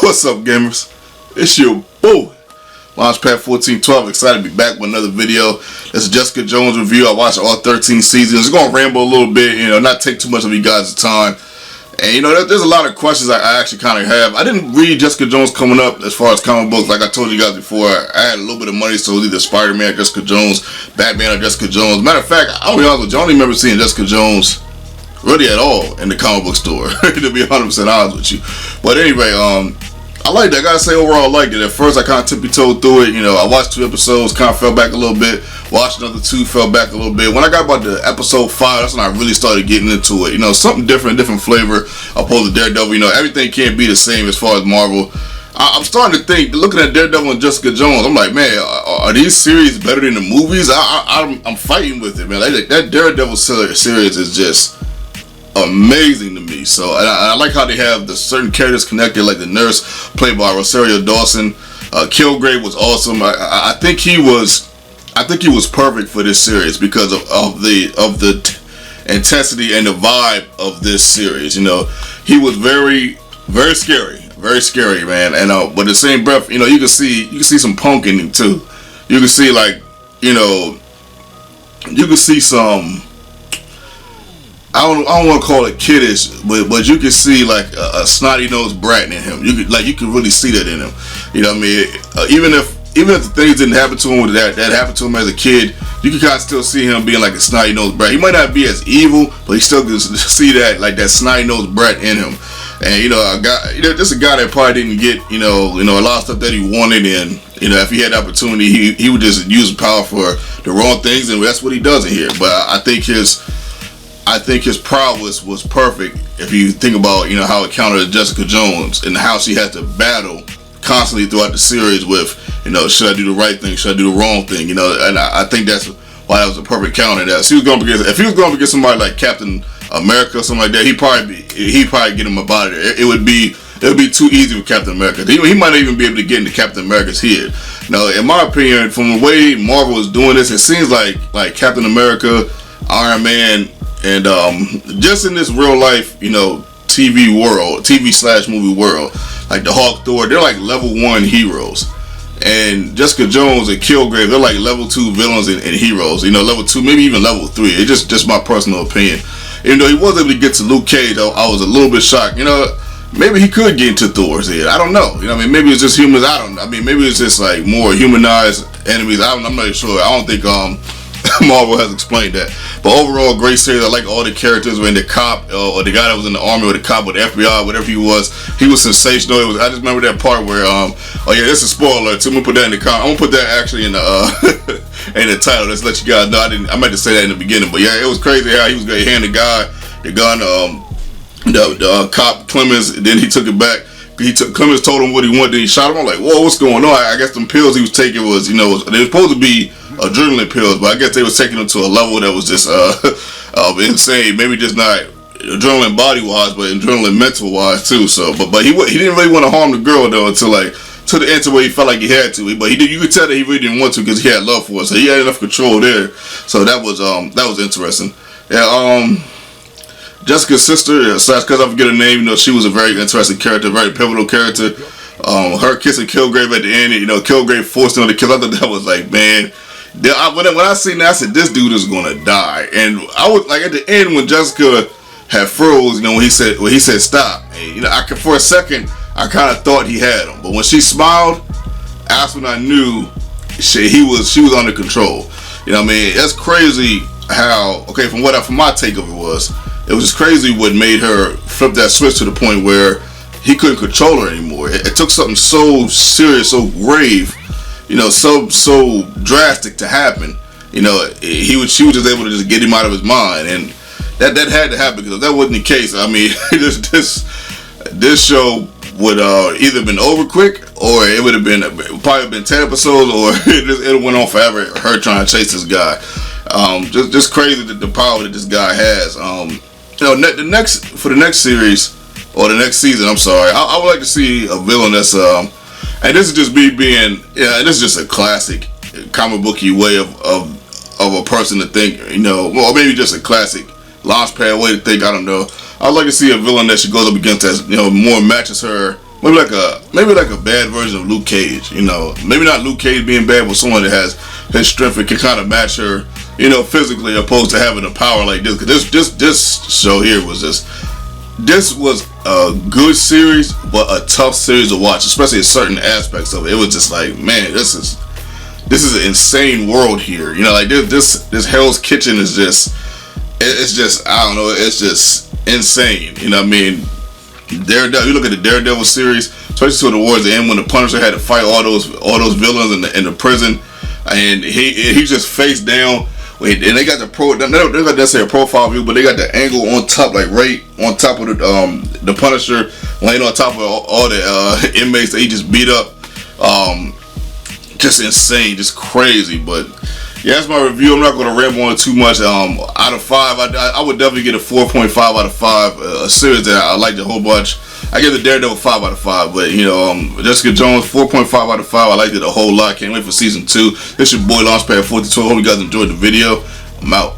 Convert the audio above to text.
What's up, gamers? It's your boy, Launchpad 1412. Excited to be back with another video. This is Jessica Jones review. I watched all 13 seasons. I'm going to ramble a little bit, not take too much of you guys' time. And, there's a lot of questions I actually kind of have. I didn't read Jessica Jones coming up as far as comic books. Like I told you guys before, I had a little bit of money, so it was either Spider-Man or Jessica Jones, Batman or Jessica Jones. Matter of fact, I'll be honest with you, I don't even remember seeing Jessica Jones really at all in the comic book store, to be 100% honest with you. But anyway, I liked it. I gotta say, overall, I liked it. At first, I kind of tippy-toed through it. I watched 2 episodes, kind of fell back a little bit. Watched another 2, fell back a little bit. When I got about to episode 5, that's when I really started getting into it. Something different, different flavor opposed to Daredevil. Everything can't be the same as far as Marvel. I'm starting to think, looking at Daredevil and Jessica Jones, I'm like, man, are these series better than the movies? I'm fighting with it, man. That Daredevil series is just amazing to me. So I like how they have the certain characters connected, like the nurse played by Rosario Dawson. Kilgrave was awesome. I think he was perfect for this series because of the intensity and the vibe of this series. He was very, very scary, man. And but in the same breath, you can see some punk in him too. You can see you can see some. I don't want to call it kiddish, but you can see like a snotty-nosed brat in him. You can really see that in him. What I mean? Even if the things didn't happen to him that happened to him as a kid, you can kind of still see him being like a snotty-nosed brat. He might not be as evil, but you still can see that snotty-nosed brat in him. And this is a guy that probably didn't get a lot of stuff that he wanted, and if he had the opportunity, he would just use power for the wrong things, and that's what he does in here. But I think his prowess was perfect if you think about how it countered Jessica Jones and how she had to battle constantly throughout the series with should I do the right thing, should I do the wrong thing, and I think that's why that was a perfect counter. That if he was going to get somebody like Captain America or something like that, he'd probably get him up out of there. It would be too easy for Captain America. He might not even be able to get into Captain America's head. Now, in my opinion, from the way Marvel is doing this, it seems like Captain America, Iron Man, and just in this real life, TV world, TV/movie world, like the Hulk, Thor, they're like level 1 heroes. And Jessica Jones and Kilgrave, they're like level 2 villains and heroes. Level 2, maybe even level 3. It's just my personal opinion. Even though he was able to get to Luke Cage, I was a little bit shocked. Maybe he could get into Thor's head. I don't know. Maybe it's just humans. Maybe it's just like more humanized enemies. I'm not sure. I don't think Marvel has explained that. But overall, great series. I like all the characters. When the cop or the guy that was in the army or the cop or the FBI, whatever he was sensational. I just remember that part where this is a spoiler. So I'm gonna put that in the comment. I'm gonna put that actually in the in the title. Let's let you guys know. I meant to say that in the beginning, but yeah, it was crazy how he was gonna hand the gun, the cop Clemens. Then he took it back. Clemens told him what he wanted. Then he shot him. I'm like, whoa, what's going on? I guess them pills he was taking was, they were supposed to be adrenaline pills, but I guess they was taking them to a level that was just insane. Maybe just not adrenaline body wise, but adrenaline mental wise too. So, but he didn't really want to harm the girl though until to the end to where he felt like he had to. But you could tell that he really didn't want to because he had love for her. So he had enough control there. So that was interesting. Yeah. Jessica's sister, because I forget her name, she was a very interesting character, very pivotal character. Her kissing Kilgrave at the end, Kilgrave forced him to kill. I thought that was like, man. When I seen that, I said, this dude is gonna die. And I was like, at the end when Jessica had froze, when he said stop. And, for a second, I kind of thought he had him, but when she smiled, that's when I knew she was under control. That's crazy how from my take of it was just crazy what made her flip that switch to the point where he couldn't control her anymore. It took something so serious, so grave, so drastic to happen. She was just able to just get him out of his mind, and that had to happen because if that wasn't the case, this show would either been over quick, or it would have probably been 10 episodes, or it went on forever. Her trying to chase this guy, just crazy the power that this guy has. For the next series or the next season, I'm sorry, I would like to see a villain that's and this is just me being, this is just a classic comic booky way of a person to think, or maybe just a classic Launchpad way to think. I don't know. I'd like to see a villain that she goes up against that more matches her maybe like a bad version of Luke Cage. You know, maybe not Luke Cage being bad, but someone that has his strength and can kind of match her, you know, physically, opposed to having a power like this. Because this show here was this was a good series, but a tough series to watch, especially in certain aspects of it. It was just like, man, this is an insane world here. You know, like this Hell's Kitchen is just, it's just, I don't know, it's just insane. You know what I mean? Daredevil. You look at the Daredevil series, especially towards the end when the Punisher had to fight all those villains in the prison, and he just face down. And they got they got necessarily a profile view, but they got the angle on top, like right on top of the Punisher, laying on top of all the inmates that he just beat up. Just insane, just crazy. But yeah, that's my review. I'm not going to ramble on it too much. Out of 5, I would definitely get a 4.5 out of 5. A series that I liked a whole bunch. I give the Daredevil 5 out of 5. But you know, Jessica Jones 4.5 out of 5. I liked it a whole lot. Can't wait for season 2. This your boy Launchpad 42. Hope you guys enjoyed the video. I'm out.